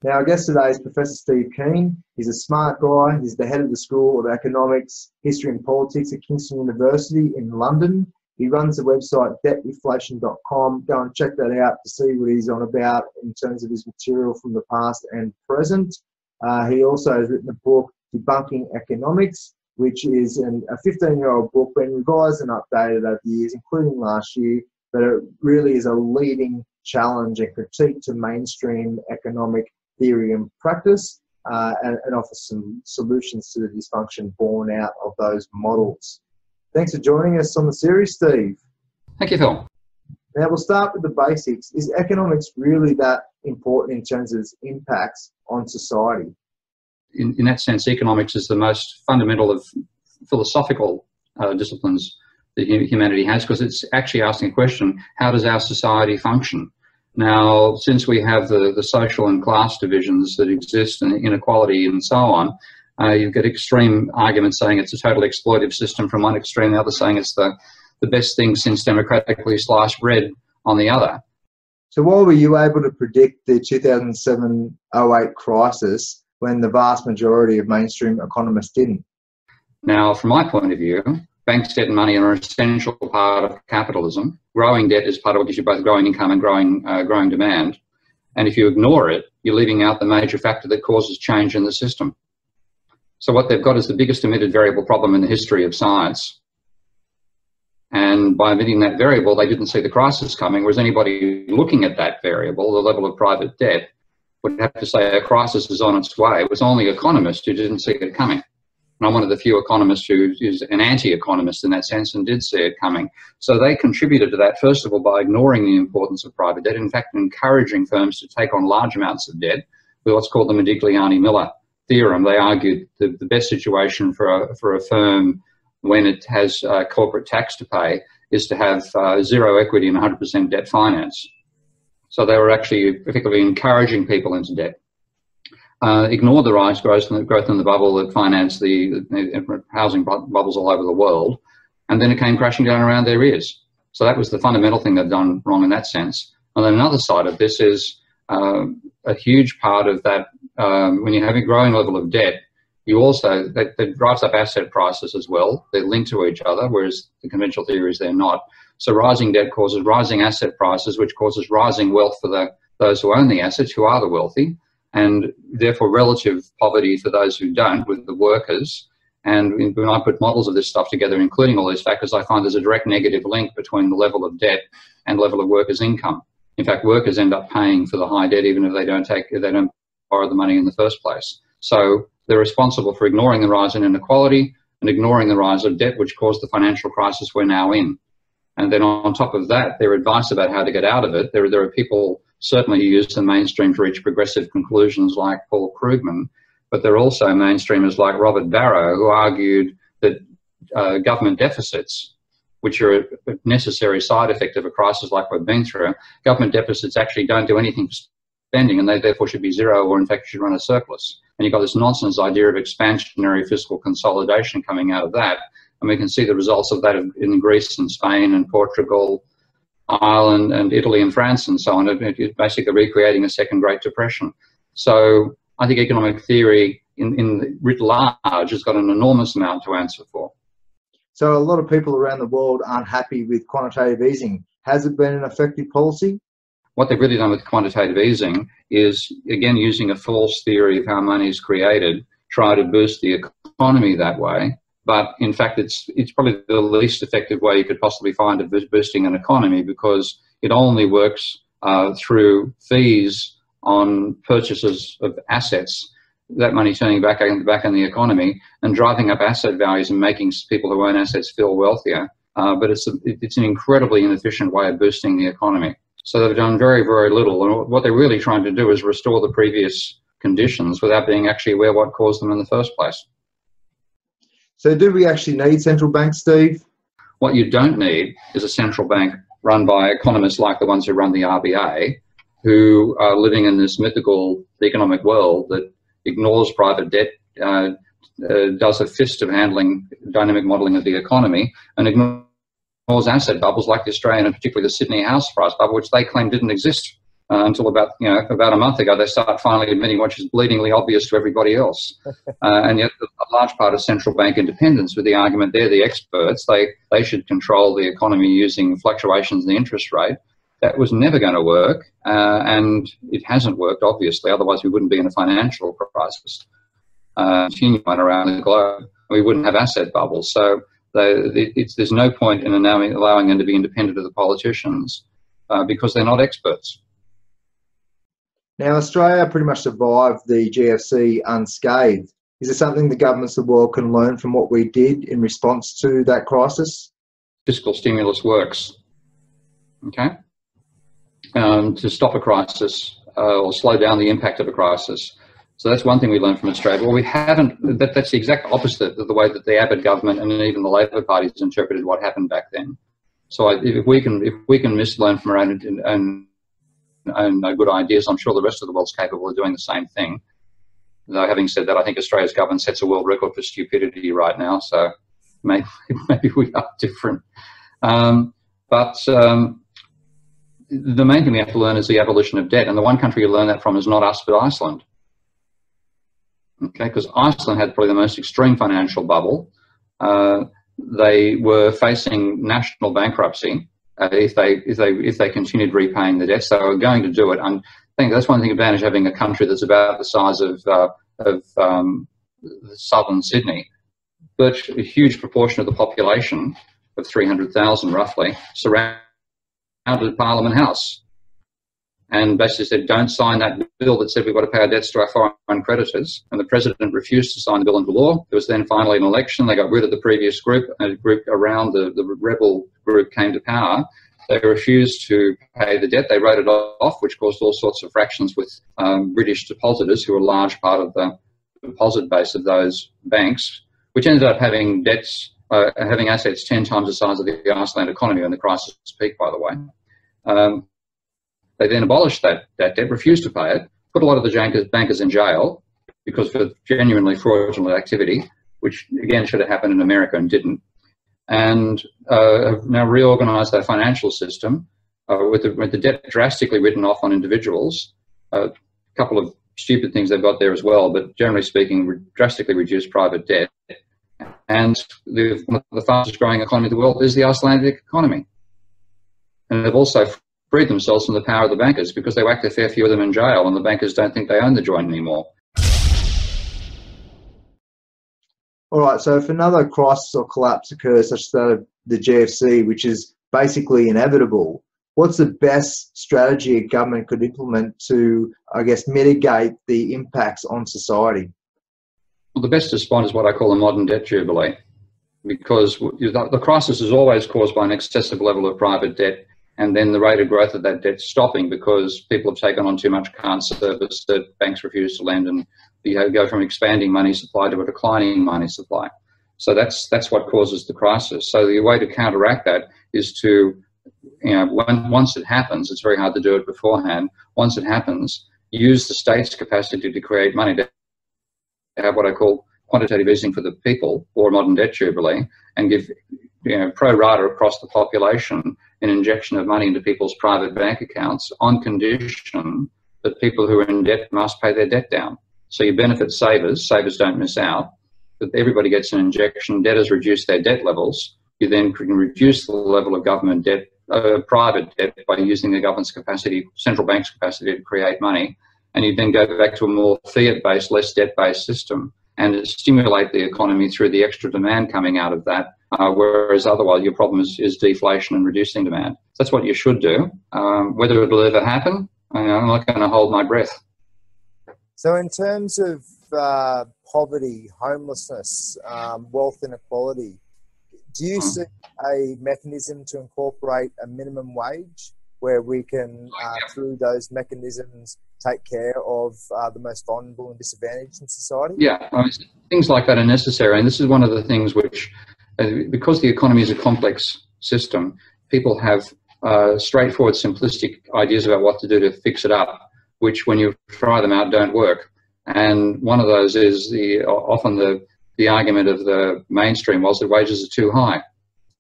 Now, our guest today is Professor Steve Keen. He's a smart guy. He's the head of the School of Economics, History and Politics at Kingston University in London. He runs the website debtdeflation.com. Go and check that out to see what he's on about in terms of his material from the past and present. He also has written a book, Debunking Economics, which is a 15-year-old book, been revised and updated over the years, including last year, but it really is a leading challenge and critique to mainstream economic theory and practice, and offers some solutions to the dysfunction born out of those models. Thanks for joining us on the series, Steve. Thank you, Phil. Now, we'll start with the basics. Is economics really that important in terms of its impacts on society? In that sense, economics is the most fundamental of philosophical disciplines that humanity has, because it's actually asking a question: how does our society function? Now, since we have the social and class divisions that exist and inequality and so on, you've got extreme arguments saying it's a total exploitive system from one extreme, the other saying it's the best thing since democratically sliced bread on the other. So why were you able to predict the 2007-08 crisis when the vast majority of mainstream economists didn't? Now, from my point of view, banks, debt and money are an essential part of capitalism. Growing debt is part of what gives you both growing income and growing demand. And if you ignore it, you're leaving out the major factor that causes change in the system. So what they've got is the biggest omitted variable problem in the history of science. And by omitting that variable, they didn't see the crisis coming, whereas anybody looking at that variable, the level of private debt, would have to say a crisis is on its way. It was only economists who didn't see it coming. And I'm one of the few economists who is an anti-economist in that sense and did see it coming. So they contributed to that, first of all, by ignoring the importance of private debt, in fact, encouraging firms to take on large amounts of debt with what's called the Modigliani-Miller theorem. They argued that the best situation for a firm when it has corporate tax to pay is to have zero equity and 100% debt finance. So they were actually effectively encouraging people into debt. Ignored the rise growth in the bubble that financed the housing bubbles all over the world, and then it came crashing down around their ears. So that was the fundamental thing they've done wrong in that sense. And then another side of this is a huge part of that, when you have a growing level of debt, you also, that drives up asset prices as well. They're linked to each other, whereas the conventional theory is they're not. So rising debt causes rising asset prices, which causes rising wealth for those who own the assets, who are the wealthy, and therefore relative poverty for those who don't, with the workers. And when I put models of this stuff together, including all these factors, I find there's a direct negative link between the level of debt and level of workers' income. In fact, workers end up paying for the high debt even if they don't borrow the money in the first place. So they're responsible for ignoring the rise in inequality and ignoring the rise of debt, which caused the financial crisis we're now in. And then on top of that, their advice about how to get out of it, there are people certainly who use the mainstream to reach progressive conclusions like Paul Krugman, but there are also mainstreamers like Robert Barrow who argued that government deficits, which are a necessary side effect of a crisis like we've been through, government deficits actually don't do anything for spending, and they therefore should be zero, or in fact should run a surplus. And you've got this nonsense idea of expansionary fiscal consolidation coming out of that, and we can see the results of that in Greece and Spain and Portugal, Ireland and Italy and France and so on. It's basically recreating a second Great Depression. So I think economic theory in writ large has got an enormous amount to answer for. So a lot of people around the world aren't happy with quantitative easing. Has it been an effective policy? What they've really done with quantitative easing is, again, using a false theory of how money is created, try to boost the economy that way. But in fact, it's probably the least effective way you could possibly find of boosting an economy, because it only works through fees on purchases of assets, that money turning back in the economy and driving up asset values and making people who own assets feel wealthier. But it's an incredibly inefficient way of boosting the economy. So they've done very, very little. And what they're really trying to do is restore the previous conditions without being actually aware what caused them in the first place. So do we actually need central banks, Steve? What you don't need is a central bank run by economists like the ones who run the RBA, who are living in this mythical economic world that ignores private debt, does a fist of handling dynamic modelling of the economy, and ignores asset bubbles like the Australian and particularly the Sydney house price bubble, which they claim didn't exist until about a month ago they start finally admitting what is bleedingly obvious to everybody else. And yet a large part of central bank independence, with the argument they're the experts, they should control the economy using fluctuations in the interest rate. That was never going to work, and it hasn't worked, obviously. Otherwise, we wouldn't be in a financial crisis continuing around the globe. We wouldn't have asset bubbles. So there's no point in allowing them to be independent of the politicians because they're not experts. Now, Australia pretty much survived the GFC unscathed. Is there something the governments of the world can learn from what we did in response to that crisis? Fiscal stimulus works. Okay. To stop a crisis or slow down the impact of a crisis. So that's one thing we learned from Australia. Well, we haven't. That's the exact opposite of the way that the Abbott government and even the Labor Party has interpreted what happened back then. So if we can mislearn from our own good ideas, I'm sure the rest of the world's capable of doing the same thing. Though having said that, I think Australia's government sets a world record for stupidity right now. So maybe we are different. The main thing we have to learn is the abolition of debt. And the one country you learn that from is not us, but Iceland. Okay, because Iceland had probably the most extreme financial bubble. They were facing national bankruptcy if they continued repaying the debts. They were going to do it. And I think that's one thing advantage having a country that's about the size of southern Sydney, but a huge proportion of the population of 300,000 roughly surrounded Parliament House and basically said, don't sign that bill that said we've got to pay our debts to our foreign creditors. And the president refused to sign the bill into law. There was then finally an election. They got rid of the previous group, and a group around the rebel group came to power. They refused to pay the debt. They wrote it off, which caused all sorts of fractions with British depositors, who were a large part of the deposit base of those banks, which ended up having debts, having assets 10 times the size of the Iceland economy when the crisis peaked, by the way. They then abolished that debt, refused to pay it, put a lot of the bankers in jail because of genuinely fraudulent activity, which again should have happened in America and didn't, and have now reorganised their financial system with the debt drastically written off on individuals. A couple of stupid things they've got there as well, but generally speaking, drastically reduced private debt. And one of the fastest growing economy in the world is the Icelandic economy. And they've also freed themselves from the power of the bankers because they whacked a fair few of them in jail, and the bankers don't think they own the joint anymore. All right, so if another crisis or collapse occurs, such as that of the GFC, which is basically inevitable, what's the best strategy a government could implement to, I guess, mitigate the impacts on society? Well, the best response is what I call a modern debt jubilee, because the crisis is always caused by an excessive level of private debt, and then the rate of growth of that debt stopping because people have taken on too much, can't service it, banks refuse to lend, and you go from expanding money supply to a declining money supply. So that's what causes the crisis. So the way to counteract that is to, once it happens, it's very hard to do it beforehand. Once it happens, use the state's capacity to create money to have what I call quantitative easing for the people, or modern debt jubilee, and give pro rata across the population an injection of money into people's private bank accounts on condition that people who are in debt must pay their debt down. So you benefit savers don't miss out, but everybody gets an injection. Debtors reduce their debt levels. You then can reduce the level of government debt, private debt, by using the government's capacity, central bank's capacity to create money, and you then go back to a more fiat-based, less debt-based system, and stimulate the economy through the extra demand coming out of that, whereas otherwise your problem is deflation and reducing demand. That's what you should do. Whether it'll ever happen, I'm not going to hold my breath. So in terms of poverty, homelessness, wealth inequality, do you see a mechanism to incorporate a minimum wage where we can, through those mechanisms, take care of the most vulnerable and disadvantaged in society? Yeah, things like that are necessary. And this is one of the things which, because the economy is a complex system, people have straightforward, simplistic ideas about what to do to fix it up, which when you try them out don't work. And one of those is often the argument of the mainstream was that wages are too high.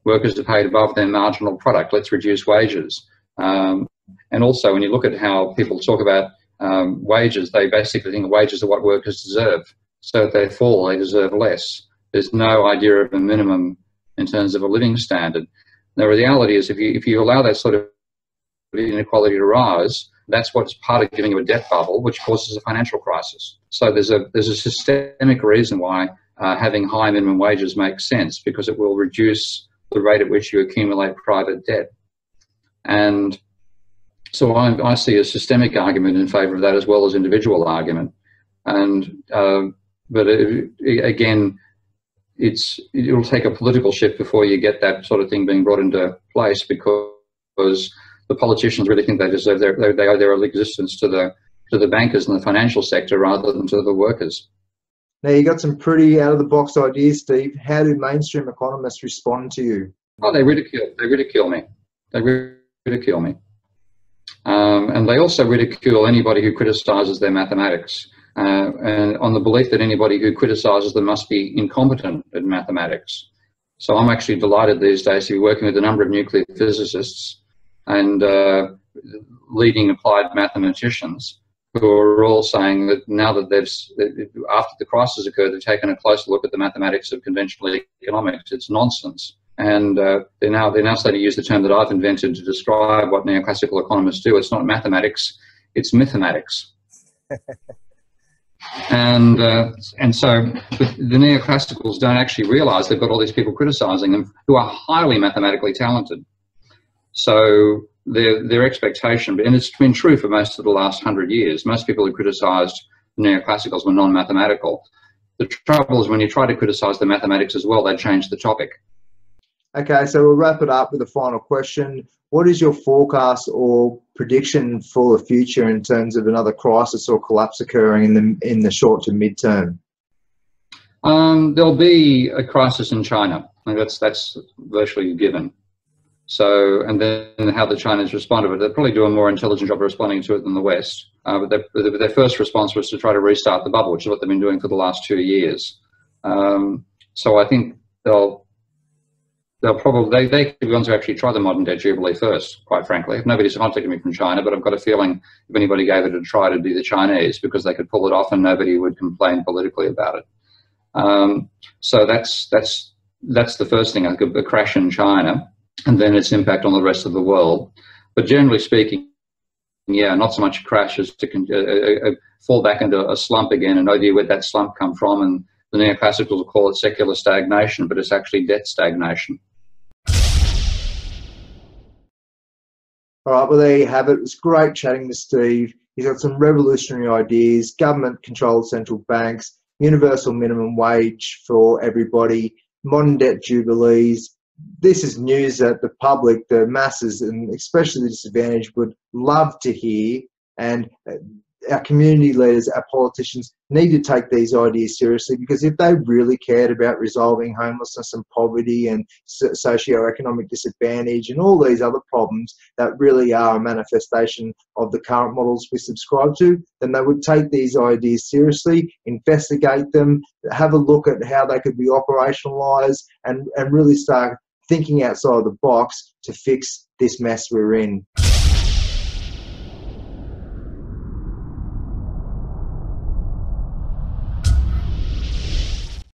Workers are paid above their marginal product. Let's reduce wages. And also, when you look at how people talk about wages, they basically think wages are what workers deserve. So if they fall, they deserve less. There's no idea of a minimum in terms of a living standard. The reality is, if you allow that sort of inequality to rise, that's what's part of giving you a debt bubble, which causes a financial crisis. So there's a systemic reason why having high minimum wages makes sense, because it will reduce the rate at which you accumulate private debt. And so I see a systemic argument in favour of that as well as individual argument. And but again, it'll take a political shift before you get that sort of thing being brought into place, because the politicians really think they deserve they owe their existence to the bankers and the financial sector rather than to the workers. Now, you got some pretty out of the box ideas, Steve. How do mainstream economists respond to you? Oh, they ridicule me. They ridicule me. And they also ridicule anybody who criticises their mathematics, and on the belief that anybody who criticises them must be incompetent at mathematics. So I'm actually delighted these days to be working with a number of nuclear physicists and leading applied mathematicians who are all saying that now that after the crisis occurred, they've taken a closer look at the mathematics of conventional economics. It's nonsense. And they're now starting to use the term that I've invented to describe what neoclassical economists do. It's not mathematics, it's mythematics. And so the neoclassicals don't actually realise they've got all these people criticising them who are highly mathematically talented. So their expectation, and it's been true for most of the last 100 years, most people who criticised neoclassicals were non-mathematical. The trouble is when you try to criticise the mathematics as well, they change the topic. Okay, so we'll wrap it up with a final question. What is your forecast or prediction for the future in terms of another crisis or collapse occurring in the short to mid-term? There'll be a crisis in China. I mean, that's virtually given. So, and then how the Chinese responded, but they'll probably do a more intelligent job of responding to it than the West. But their first response was to try to restart the bubble, which is what they've been doing for the last 2 years. So I think they'll probably, they could be ones who actually try the modern debt jubilee first, quite frankly. Nobody's contacted me from China, but I've got a feeling if anybody gave it a try, it'd be the Chinese, because they could pull it off and nobody would complain politically about it. So that's the first thing, I think, a crash in China, and then its impact on the rest of the world. But generally speaking, yeah, not so much a crash as to fall back into a slump again, and no idea where that slump come from. And the neoclassicals will call it secular stagnation, but it's actually debt stagnation. All right, well, there you have it. It was great chatting to Steve. He's got some revolutionary ideas: government-controlled central banks, universal minimum wage for everybody, modern debt jubilees. This is news that the public, the masses, and especially the disadvantaged would love to hear. And our community leaders, our politicians need to take these ideas seriously, because if they really cared about resolving homelessness and poverty and socio-economic disadvantage and all these other problems that really are a manifestation of the current models we subscribe to, then they would take these ideas seriously, investigate them, have a look at how they could be operationalised, and really start thinking outside the box to fix this mess we're in.